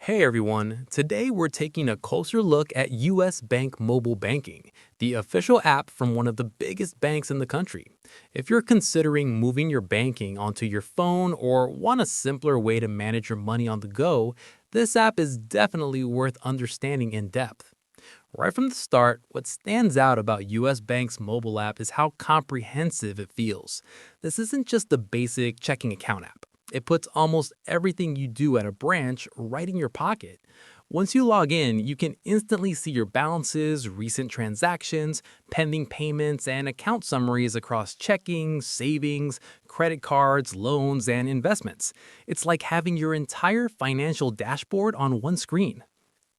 Hey everyone, today we're taking a closer look at US Bank Mobile Banking, the official app from one of the biggest banks in the country. If you're considering moving your banking onto your phone or want a simpler way to manage your money on the go, this app is definitely worth understanding in depth. Right from the start, what stands out about US Bank's mobile app is how comprehensive it feels. This isn't just the basic checking account app. It puts almost everything you do at a branch right in your pocket. Once you log in, you can instantly see your balances, recent transactions, pending payments, and account summaries across checking, savings, credit cards, loans, and investments. It's like having your entire financial dashboard on one screen.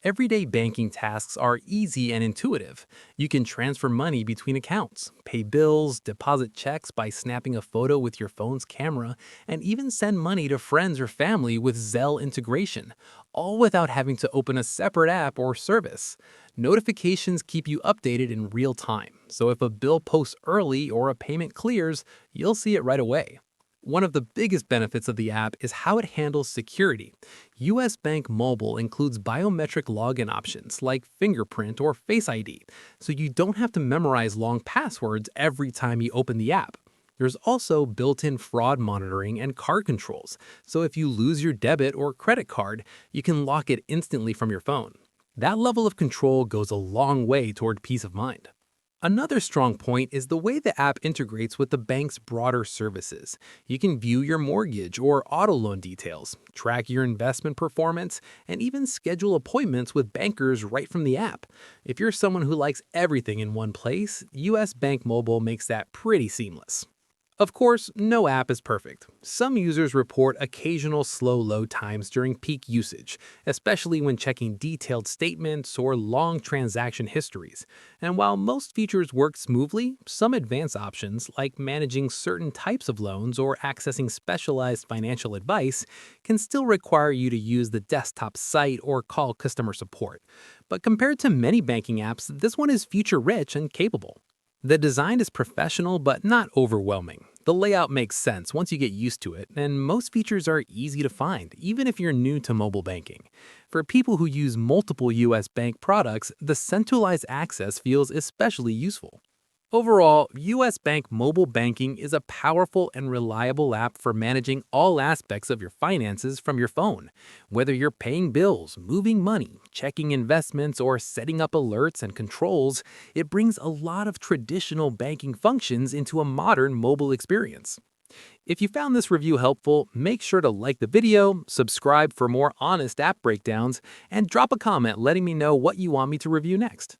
Everyday banking tasks are easy and intuitive. You can transfer money between accounts, pay bills, deposit checks by snapping a photo with your phone's camera, and even send money to friends or family with Zelle integration, all without having to open a separate app or service. Notifications keep you updated in real time, so if a bill posts early or a payment clears, you'll see it right away. One of the biggest benefits of the app is how it handles security. US Bank Mobile includes biometric login options like fingerprint or Face ID, so you don't have to memorize long passwords every time you open the app. There's also built-in fraud monitoring and card controls, so if you lose your debit or credit card, you can lock it instantly from your phone. That level of control goes a long way toward peace of mind. Another strong point is the way the app integrates with the bank's broader services. You can view your mortgage or auto loan details, track your investment performance, and even schedule appointments with bankers right from the app. If you're someone who likes everything in one place, US Bank Mobile makes that pretty seamless. Of course, no app is perfect. Some users report occasional slow load times during peak usage, especially when checking detailed statements or long transaction histories. And while most features work smoothly, some advanced options, like managing certain types of loans or accessing specialized financial advice, can still require you to use the desktop site or call customer support. But compared to many banking apps, this one is feature-rich and capable. The design is professional but not overwhelming. The layout makes sense once you get used to it, and most features are easy to find, even if you're new to mobile banking. For people who use multiple US bank products, the centralized access feels especially useful. Overall, US Bank Mobile Banking is a powerful and reliable app for managing all aspects of your finances from your phone. Whether you're paying bills, moving money, checking investments, or setting up alerts and controls, it brings a lot of traditional banking functions into a modern mobile experience. If you found this review helpful, make sure to like the video, subscribe for more honest app breakdowns, and drop a comment letting me know what you want me to review next.